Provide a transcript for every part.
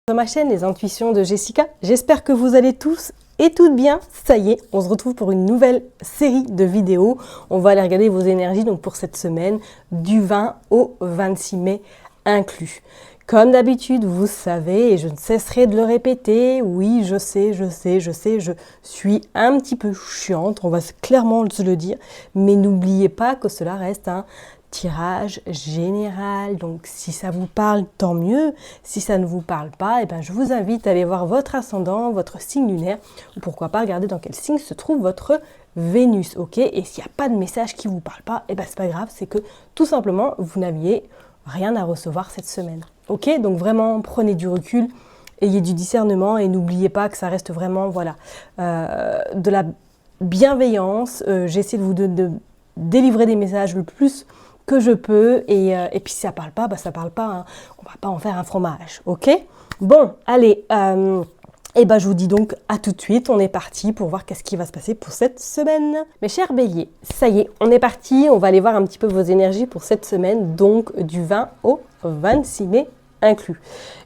Sur ma chaîne Les Intuitions de Jessica, j'espère que vous allez tous et toutes bien. Ça y est, on se retrouve pour une nouvelle série de vidéos. On va aller regarder vos énergies donc pour cette semaine du 20 au 26 mai inclus. Comme d'habitude, vous savez, et je ne cesserai de le répéter, oui, je sais, je suis un petit peu chiante, on va clairement se le dire, mais n'oubliez pas que cela reste un tirage général, donc si ça vous parle, tant mieux. Si ça ne vous parle pas, je vous invite à aller voir votre ascendant, votre signe lunaire, ou pourquoi pas regarder dans quel signe se trouve votre Vénus, ok? Et s'il n'y a pas de message qui ne vous parle pas, c'est pas grave, c'est que tout simplement, vous n'aviez rien à recevoir cette semaine, ok? Donc vraiment, prenez du recul, ayez du discernement et n'oubliez pas que ça reste vraiment, de la bienveillance. J'essaie de vous délivrer des messages le plus que je peux, et puis si ça parle pas, ça parle pas, hein. On va pas en faire un fromage, ok? Bon, allez, je vous dis donc à tout de suite, on est parti pour voir qu'est-ce qui va se passer pour cette semaine. Mes chers béliers, ça y est, on est parti, on va aller voir un petit peu vos énergies pour cette semaine, donc du 20 au 26 mai inclus.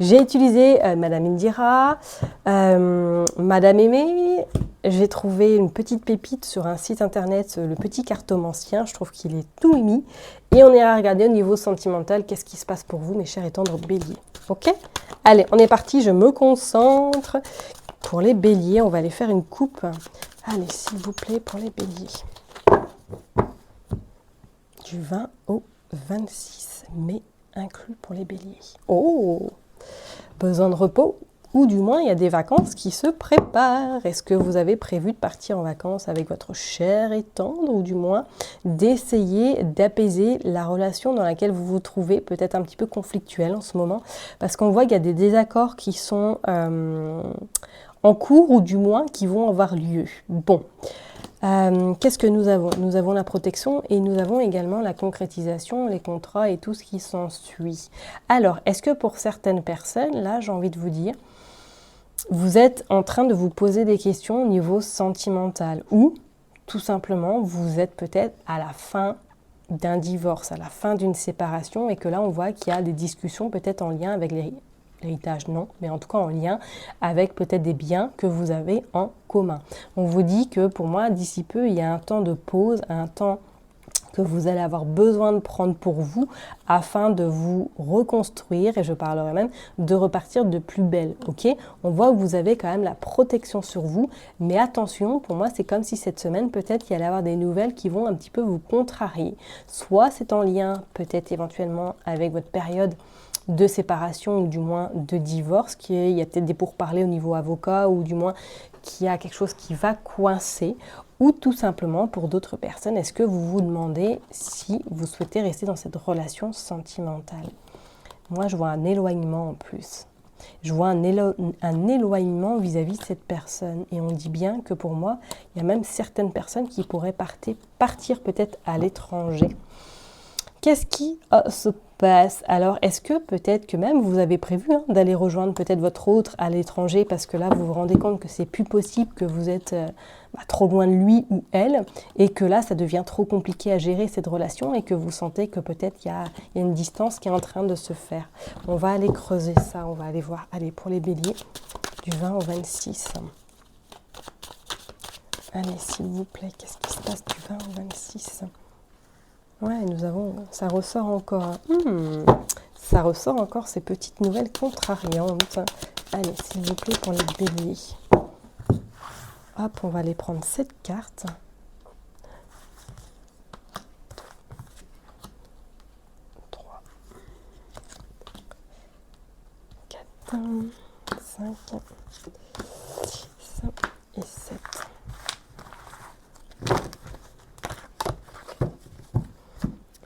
J'ai utilisé Madame Indira, Madame Aimée. J'ai trouvé une petite pépite sur un site internet, le petit cartomancien. Je trouve qu'il est tout mimi. Et on ira regarder au niveau sentimental qu'est-ce qui se passe pour vous, mes chers et tendres béliers. Ok? Allez, on est parti, je me concentre. Pour les béliers, on va aller faire une coupe. Allez, s'il vous plaît, pour les béliers. Du 20 au 26 mai inclus pour les béliers. Oh! Besoin de repos? Ou du moins, il y a des vacances qui se préparent. Est-ce que vous avez prévu de partir en vacances avec votre cher et tendre, ou du moins d'essayer d'apaiser la relation dans laquelle vous vous trouvez, peut-être un petit peu conflictuelle en ce moment, parce qu'on voit qu'il y a des désaccords qui sont en cours, ou du moins qui vont avoir lieu. Bon. Qu'est-ce que nous avons? Nous avons la protection et nous avons également la concrétisation, les contrats et tout ce qui s'ensuit. Alors, est-ce que pour certaines personnes, là, j'ai envie de vous dire, vous êtes en train de vous poser des questions au niveau sentimental, ou tout simplement, vous êtes peut-être à la fin d'un divorce, à la fin d'une séparation, et que là, on voit qu'il y a des discussions peut-être en lien avec l'héritage, non, mais en tout cas en lien avec peut-être des biens que vous avez en commun. On vous dit que pour moi, d'ici peu, il y a un temps de pause, un temps que vous allez avoir besoin de prendre pour vous afin de vous reconstruire, et je parlerai même de repartir de plus belle, ok? On voit que vous avez quand même la protection sur vous, mais attention, pour moi, c'est comme si cette semaine, peut-être, il y allait avoir des nouvelles qui vont un petit peu vous contrarier. Soit c'est en lien, peut-être éventuellement, avec votre période de séparation ou du moins de divorce, il y a peut-être des pourparlers au niveau avocat, ou du moins qu'il y a quelque chose qui va coincer, ou tout simplement pour d'autres personnes, est-ce que vous vous demandez si vous souhaitez rester dans cette relation sentimentale? Moi, je vois un éloignement en plus. Je vois un éloignement vis-à-vis de cette personne. Et on dit bien que pour moi, il y a même certaines personnes qui pourraient partir peut-être à l'étranger. Qu'est-ce qui se passe? Alors, est-ce que peut-être que même vous avez prévu d'aller rejoindre peut-être votre autre à l'étranger, parce que là, vous vous rendez compte que c'est plus possible, que vous êtes trop loin de lui ou elle, et que là, ça devient trop compliqué à gérer cette relation, et que vous sentez que peut-être il y a une distance qui est en train de se faire. On va aller creuser ça, on va aller voir. Allez, pour les béliers, du 20 au 26. Allez, s'il vous plaît, qu'est-ce qui se passe du 20 au 26? Ouais, ça ressort encore. Ça ressort encore ces petites nouvelles contrariantes. Allez, s'il vous plaît, pour les béliers. Hop, on va aller prendre cette carte. Trois, 4, 5, 6 et 7.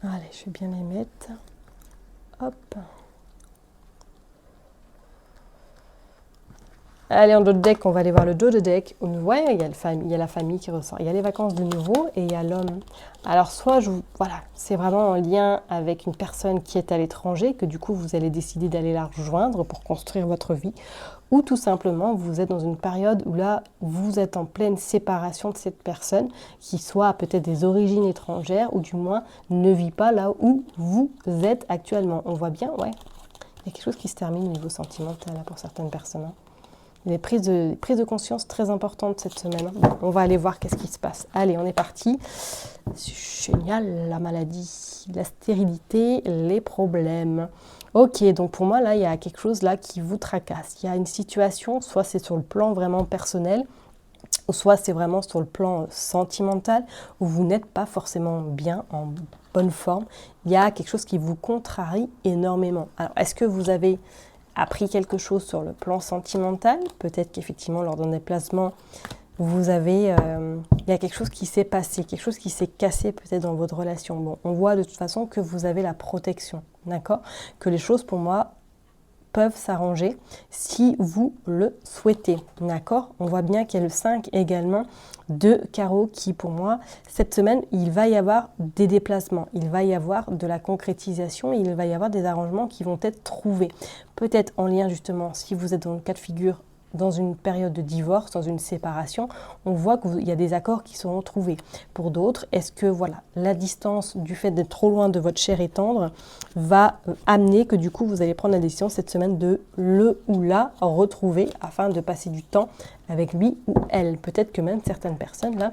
Allez, je vais bien les mettre. Hop. Allez, en dos de deck, on va aller voir le dos de deck. Ouais, il y a la famille qui ressort. Il y a les vacances de nouveau et il y a l'homme. Alors, soit, c'est vraiment en lien avec une personne qui est à l'étranger, que du coup, vous allez décider d'aller la rejoindre pour construire votre vie. Ou tout simplement, vous êtes dans une période où là, vous êtes en pleine séparation de cette personne, qui soit peut-être des origines étrangères, ou du moins ne vit pas là où vous êtes actuellement. On voit bien, ouais. Il y a quelque chose qui se termine au niveau sentimental là, pour certaines personnes. Hein. Il y a des prises de conscience très importantes cette semaine. Hein. Bon, on va aller voir qu'est-ce qui se passe. Allez, on est parti. C'est génial, la maladie, la stérilité, les problèmes. Ok, donc pour moi, là, il y a quelque chose là qui vous tracasse. Il y a une situation, soit c'est sur le plan vraiment personnel, ou soit c'est vraiment sur le plan sentimental, où vous n'êtes pas forcément bien, en bonne forme. Il y a quelque chose qui vous contrarie énormément. Alors, est-ce que vous avez appris quelque chose sur le plan sentimental? Peut-être qu'effectivement, lors d'un déplacement, il y a quelque chose qui s'est passé, quelque chose qui s'est cassé peut-être dans votre relation. Bon, on voit de toute façon que vous avez la protection, d'accord? Que les choses, pour moi, peuvent s'arranger si vous le souhaitez, d'accord? On voit bien qu'il y a le 5 également de carreau qui, pour moi, cette semaine, il va y avoir des déplacements, il va y avoir de la concrétisation, il va y avoir des arrangements qui vont être trouvés. Peut-être en lien justement, si vous êtes dans le cas de figure, dans une période de divorce, dans une séparation, on voit qu'il y a des accords qui seront trouvés. Pour d'autres, est-ce que voilà, la distance du fait d'être trop loin de votre chair et tendre va amener que du coup vous allez prendre la décision cette semaine de le ou la retrouver afin de passer du temps avec lui ou elle. Peut-être que même certaines personnes là,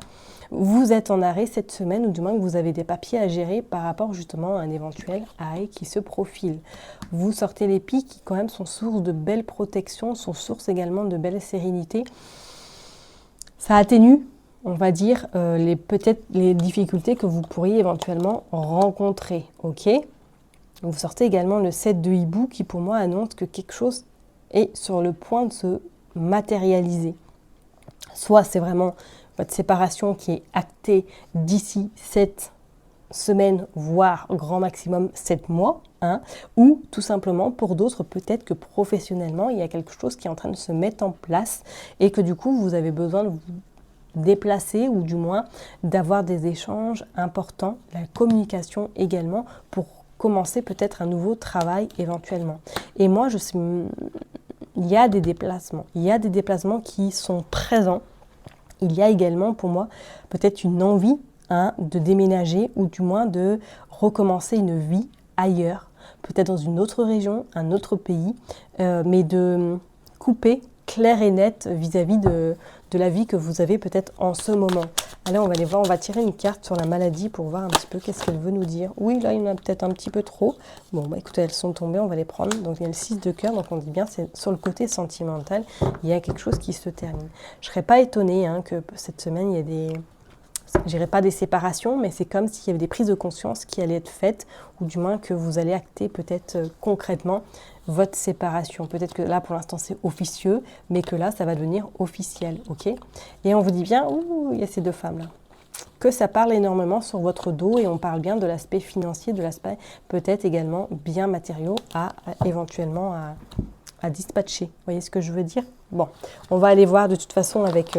vous êtes en arrêt cette semaine ou du moins que vous avez des papiers à gérer par rapport justement à un éventuel arrêt qui se profile. Vous sortez les pics qui quand même sont source de belles protections, sont source également de belle sérénité. Ça atténue, on va dire, peut-être les difficultés que vous pourriez éventuellement rencontrer. Ok ? Vous sortez également le 7 de hibou qui pour moi annonce que quelque chose est sur le point de se matérialiser. Soit c'est vraiment votre séparation qui est actée d'ici 7 semaines, voire grand maximum 7 mois, hein, ou tout simplement pour d'autres, peut-être que professionnellement, il y a quelque chose qui est en train de se mettre en place et que du coup, vous avez besoin de vous déplacer ou du moins d'avoir des échanges importants, la communication également, pour commencer peut-être un nouveau travail éventuellement. Et moi, il y a des déplacements qui sont présents. Il y a également pour moi peut-être une envie de déménager ou du moins de recommencer une vie ailleurs, peut-être dans une autre région, un autre pays, mais de couper clair et net vis-à-vis de la vie que vous avez peut-être en ce moment. Allez, on va aller voir, on va tirer une carte sur la maladie pour voir un petit peu qu'est-ce qu'elle veut nous dire. Oui, là, il y en a peut-être un petit peu trop. Bon, bah écoutez, elles sont tombées, on va les prendre. Donc, il y a le 6 de cœur, donc on dit bien, c'est sur le côté sentimental, il y a quelque chose qui se termine. Je ne serais pas étonnée que cette semaine, il y a je dirais pas des séparations, mais c'est comme s'il y avait des prises de conscience qui allaient être faites, ou du moins que vous allez acter peut-être concrètement votre séparation. Peut-être que là, pour l'instant, c'est officieux, mais que là, ça va devenir officiel, ok? Et on vous dit bien, ouh, il y a ces deux femmes-là, que ça parle énormément sur votre dos, et on parle bien de l'aspect financier, de l'aspect peut-être également bien matériaux éventuellement à dispatcher. Vous voyez ce que je veux dire? Bon, on va aller voir de toute façon avec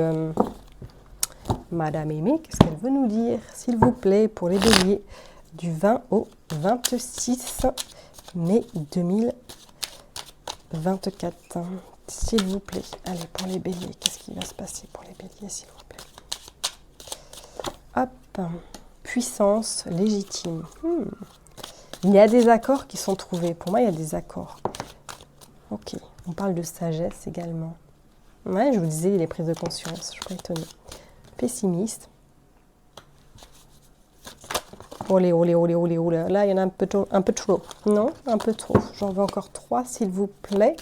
Madame Aimée, qu'est-ce qu'elle veut nous dire, s'il vous plaît, pour les béliers du 20 au 26 mai 2024. S'il vous plaît. Allez, pour les béliers, qu'est-ce qui va se passer pour les béliers, s'il vous plaît? Hop, puissance légitime. Il y a des accords qui sont trouvés. Pour moi, il y a des accords. Ok, on parle de sagesse également. Ouais, je vous disais, il est prise de conscience, je suis pas étonnée. Pessimiste. Olé, olé, olé, olé, olé. Là, il y en a un peu trop. Non, un peu trop. J'en veux encore 3, s'il vous plaît,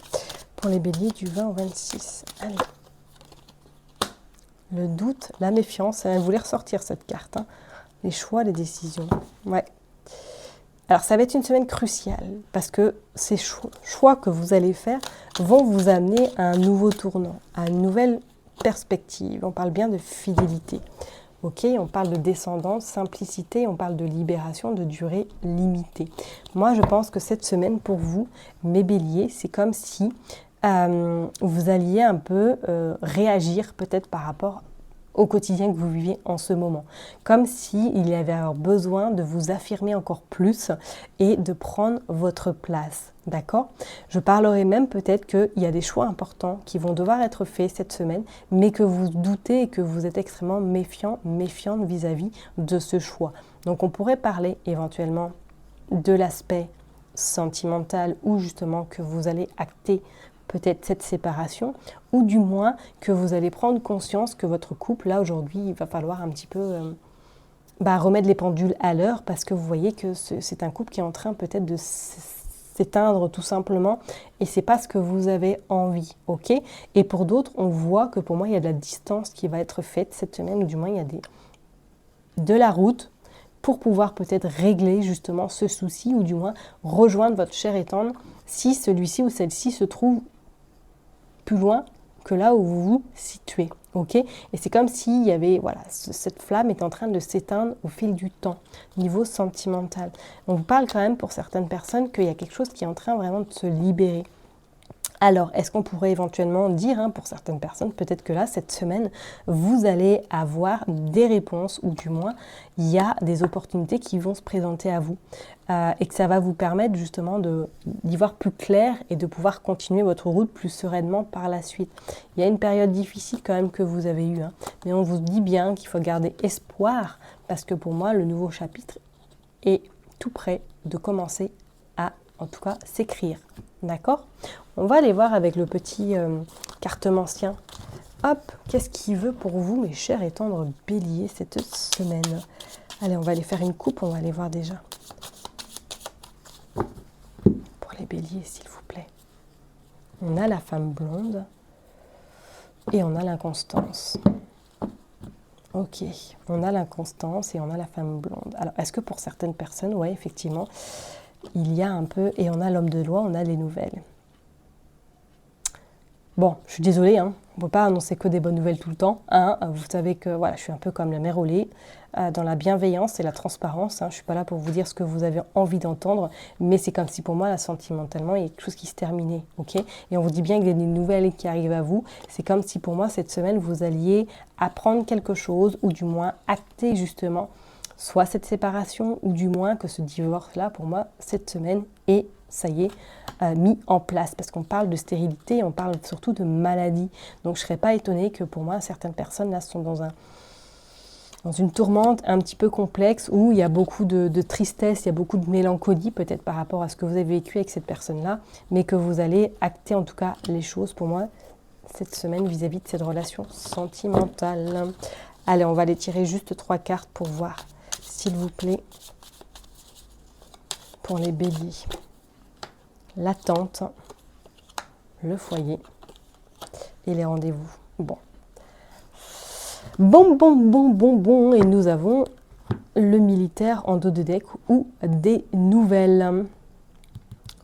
pour les béliers du 20 au 26. Allez. Le doute, la méfiance. Elle voulait ressortir cette carte. Les choix, les décisions. Ouais. Alors, ça va être une semaine cruciale parce que ces choix que vous allez faire vont vous amener à un nouveau tournant, à une nouvelle perspective. On parle bien de fidélité. Ok, on parle de descendance, simplicité, on parle de libération, de durée limitée. Moi, je pense que cette semaine, pour vous, mes béliers, c'est comme si vous alliez un peu réagir peut-être par rapport au quotidien que vous vivez en ce moment. Comme s'il y avait alors besoin de vous affirmer encore plus et de prendre votre place. D'accord? Je parlerai même peut-être qu'il y a des choix importants qui vont devoir être faits cette semaine, mais que vous doutez et que vous êtes extrêmement méfiante vis-à-vis de ce choix. Donc on pourrait parler éventuellement de l'aspect sentimental ou justement que vous allez acter peut-être cette séparation, ou du moins que vous allez prendre conscience que votre couple, là aujourd'hui, il va falloir un petit peu remettre les pendules à l'heure, parce que vous voyez que c'est un couple qui est en train peut-être de s'éteindre tout simplement, et c'est pas ce que vous avez envie, ok? Et pour d'autres, on voit que pour moi, il y a de la distance qui va être faite cette semaine, ou du moins il y a de la route pour pouvoir peut-être régler justement ce souci, ou du moins rejoindre votre cher et tendre si celui-ci ou celle-ci se trouve plus loin que là où vous vous situez, ok? Et c'est comme s'il y avait, voilà, cette flamme est en train de s'éteindre au fil du temps, niveau sentimental. On vous parle quand même pour certaines personnes qu'il y a quelque chose qui est en train vraiment de se libérer. Alors, est-ce qu'on pourrait éventuellement dire, pour certaines personnes, peut-être que là, cette semaine, vous allez avoir des réponses, ou du moins, il y a des opportunités qui vont se présenter à vous, et que ça va vous permettre justement d'y voir plus clair et de pouvoir continuer votre route plus sereinement par la suite. Il y a une période difficile quand même que vous avez eue, mais on vous dit bien qu'il faut garder espoir, parce que pour moi, le nouveau chapitre est tout prêt de commencer à, en tout cas, s'écrire. D'accord? On va aller voir avec le petit cartomancien. Hop, qu'est-ce qu'il veut pour vous, mes chers et tendres béliers, cette semaine? Allez, on va aller faire une coupe, on va aller voir déjà. Pour les béliers, s'il vous plaît. On a la femme blonde et on a l'inconstance. Ok, on a l'inconstance et on a la femme blonde. Alors, est-ce que pour certaines personnes, ouais, effectivement, il y a un peu, et on a l'homme de loi, on a les nouvelles. Bon, je suis désolée, on ne peut pas annoncer que des bonnes nouvelles tout le temps. Vous savez que voilà, je suis un peu comme la mère au lait, dans la bienveillance et la transparence. Je ne suis pas là pour vous dire ce que vous avez envie d'entendre, mais c'est comme si pour moi, là, sentimentalement, il y a quelque chose qui se terminait. Ok, et on vous dit bien qu'il y a des nouvelles qui arrivent à vous. C'est comme si pour moi, cette semaine, vous alliez apprendre quelque chose, ou du moins acter justement soit cette séparation, ou du moins que ce divorce-là, pour moi, cette semaine, est, ça y est, mis en place. Parce qu'on parle de stérilité, on parle surtout de maladie. Donc je ne serais pas étonnée que pour moi, certaines personnes là sont dans une tourmente un petit peu complexe, où il y a beaucoup de tristesse, il y a beaucoup de mélancolie, peut-être par rapport à ce que vous avez vécu avec cette personne-là, mais que vous allez acter en tout cas les choses, pour moi, cette semaine vis-à-vis de cette relation sentimentale. Allez, on va aller tirer juste 3 cartes pour voir, s'il vous plaît, pour les béliers. L'attente, le foyer et les rendez-vous. Bon. Et nous avons le militaire en dos de deck, ou des nouvelles.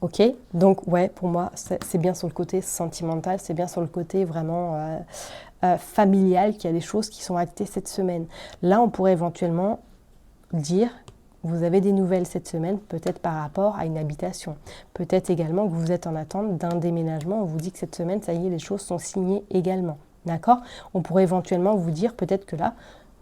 Ok, donc ouais, pour moi, c'est bien sur le côté sentimental, c'est bien sur le côté vraiment familial qu'il y a des choses qui sont actées cette semaine. Là, on pourrait éventuellement dire, vous avez des nouvelles cette semaine, peut-être par rapport à une habitation. Peut-être également que vous êtes en attente d'un déménagement. On vous dit que cette semaine, ça y est, les choses sont signées également. D'accord? On pourrait éventuellement vous dire peut-être que là,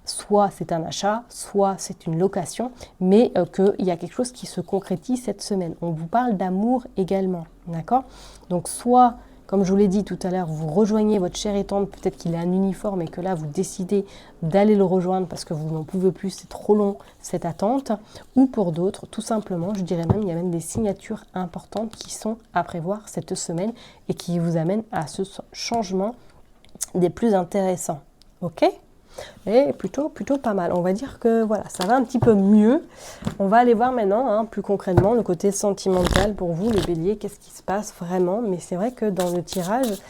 soit c'est un achat, soit c'est une location, mais qu'il y a quelque chose qui se concrétise cette semaine. On vous parle d'amour également. D'accord? Donc soit, comme je vous l'ai dit tout à l'heure, vous rejoignez votre cher et tendre, peut-être qu'il a un uniforme et que là, vous décidez d'aller le rejoindre parce que vous n'en pouvez plus, c'est trop long cette attente. Ou pour d'autres, tout simplement, je dirais même, il y a même des signatures importantes qui sont à prévoir cette semaine et qui vous amènent à ce changement des plus intéressants. Ok ? Et plutôt pas mal. On va dire que voilà, ça va un petit peu mieux. On va aller voir maintenant, plus concrètement, le côté sentimental pour vous, les béliers. Qu'est-ce qui se passe vraiment? Mais c'est vrai que dans le tirage,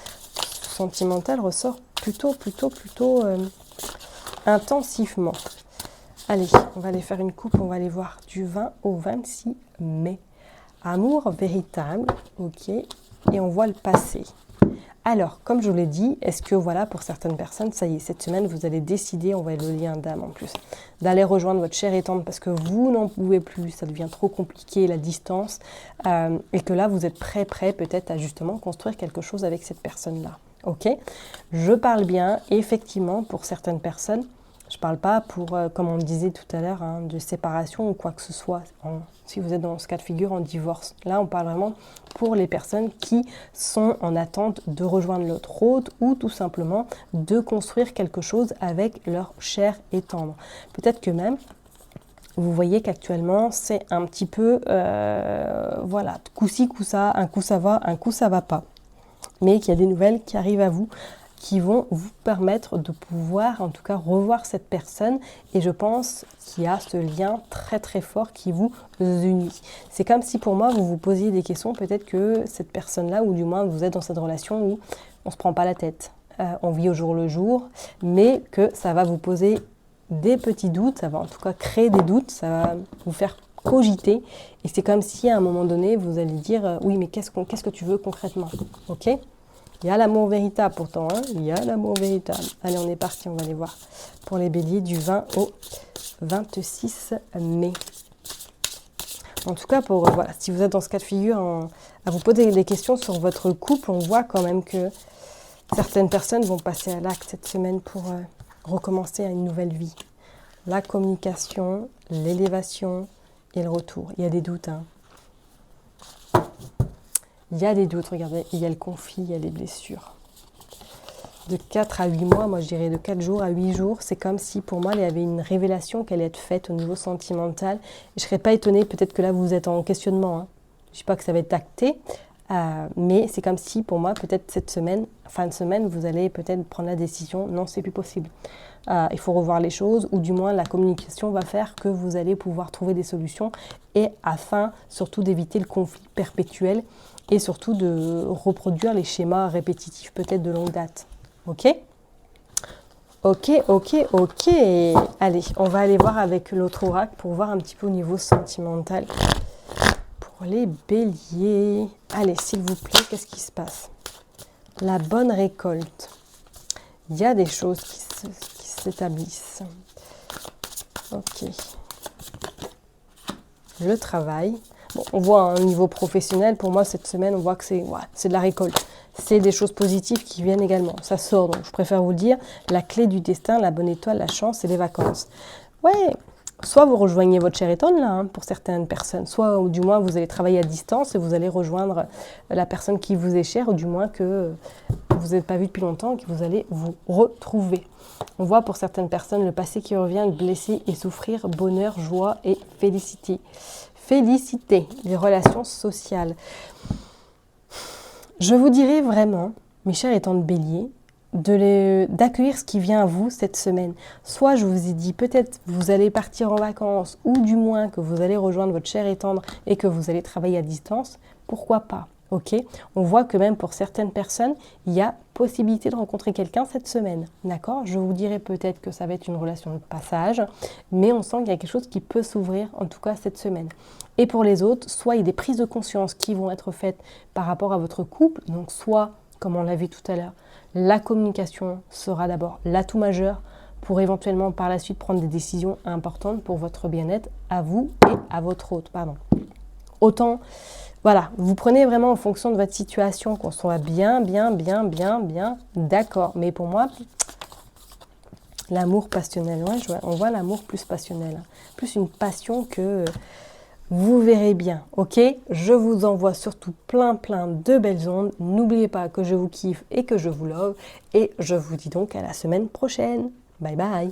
sentimental ressort plutôt intensivement. Allez, on va aller faire une coupe. On va aller voir du 20 au 26 mai. Amour véritable, ok. Et on voit le passé. Alors, comme je vous l'ai dit, est-ce que voilà, pour certaines personnes, ça y est, cette semaine, vous allez décider, on va le lien d'âme en plus, d'aller rejoindre votre cher et tendre parce que vous n'en pouvez plus, ça devient trop compliqué, la distance, et que là, vous êtes prêt peut-être à justement construire quelque chose avec cette personne-là. Ok? Je parle bien, effectivement, pour certaines personnes, je ne parle pas pour, comme on le disait tout à l'heure, de séparation ou quoi que ce soit, si vous êtes dans ce cas de figure en divorce. Là, on parle vraiment pour les personnes qui sont en attente de rejoindre l'autre hôte ou tout simplement de construire quelque chose avec leur cher et tendre. Peut-être que même, vous voyez qu'actuellement, c'est un petit peu, voilà, coup-ci, coup-ça, un coup ça va, un coup ça va pas. Mais qu'il y a des nouvelles qui arrivent à vous, qui vont vous permettre de pouvoir, en tout cas, revoir cette personne. Et je pense qu'il y a ce lien très très fort qui vous unit. C'est comme si pour moi, vous vous posiez des questions, peut-être que cette personne-là, ou du moins vous êtes dans cette relation où on ne se prend pas la tête, on vit au jour le jour, mais que ça va vous poser des petits doutes, ça va en tout cas créer des doutes, ça va vous faire cogiter. Et c'est comme si à un moment donné, vous allez dire, oui, mais qu'est-ce que tu veux concrètement? Ok? Il y a l'amour véritable pourtant, hein, il y a l'amour véritable. Allez, on est parti, on va aller voir pour les béliers du 20 au 26 mai. En tout cas, pour voilà, si vous êtes dans ce cas de figure, à vous poser des questions sur votre couple, on voit quand même que certaines personnes vont passer à l'acte cette semaine pour recommencer à une nouvelle vie. La communication, l'élévation et le retour. Il y a des doutes, hein. Il y a des doutes, regardez, il y a le conflit, il y a les blessures. De 4 à 8 mois, moi je dirais de 4 jours à 8 jours, c'est comme si pour moi il y avait une révélation qui allait être faite au niveau sentimental. Et je ne serais pas étonnée, peut-être que là vous êtes en questionnement, hein. Je ne dis pas que ça va être acté, mais c'est comme si pour moi peut-être cette semaine, fin de semaine, vous allez peut-être prendre la décision, non c'est plus possible. Il faut revoir les choses, ou du moins la communication va faire que vous allez pouvoir trouver des solutions, et afin surtout d'éviter le conflit perpétuel, et surtout de reproduire les schémas répétitifs peut-être de longue date. Ok? Ok, ok, ok. Allez, on va aller voir avec l'autre oracle pour voir un petit peu au niveau sentimental. Pour les béliers. Allez, s'il vous plaît, qu'est-ce qui se passe? La bonne récolte. Il y a des choses qui s'établissent. Ok. Le travail. Bon, on voit un niveau professionnel, pour moi cette semaine, on voit que c'est de la récolte. C'est des choses positives qui viennent également. Ça sort, donc je préfère vous le dire, la clé du destin, la bonne étoile, la chance et les vacances. Ouais, soit vous rejoignez votre cher étoile là, hein, pour certaines personnes, soit ou du moins vous allez travailler à distance et vous allez rejoindre la personne qui vous est chère, ou du moins que vous n'êtes pas vu depuis longtemps et que vous allez vous retrouver. On voit pour certaines personnes le passé qui revient, blesser et souffrir, bonheur, joie et félicité. Féliciter, les relations sociales. Je vous dirais vraiment, mes chers étant de bélier, d'accueillir ce qui vient à vous cette semaine. Soit je vous ai dit peut-être vous allez partir en vacances, ou du moins que vous allez rejoindre votre cher et tendre et que vous allez travailler à distance, pourquoi pas? Ok, on voit que même pour certaines personnes, il y a possibilité de rencontrer quelqu'un cette semaine. D'accord? Je vous dirais peut-être que ça va être une relation de passage, mais on sent qu'il y a quelque chose qui peut s'ouvrir, en tout cas cette semaine. Et pour les autres, soit il y a des prises de conscience qui vont être faites par rapport à votre couple, donc soit, comme on l'a vu tout à l'heure, la communication sera d'abord l'atout majeur pour éventuellement par la suite prendre des décisions importantes pour votre bien-être à vous et à votre hôte. Autant, voilà, vous prenez vraiment en fonction de votre situation, qu'on soit bien d'accord. Mais pour moi, l'amour passionnel, ouais, on voit l'amour plus passionnel, hein. Plus une passion que vous verrez bien, ok? Je vous envoie surtout plein de belles ondes. N'oubliez pas que je vous kiffe et que je vous love. Et je vous dis donc à la semaine prochaine. Bye bye!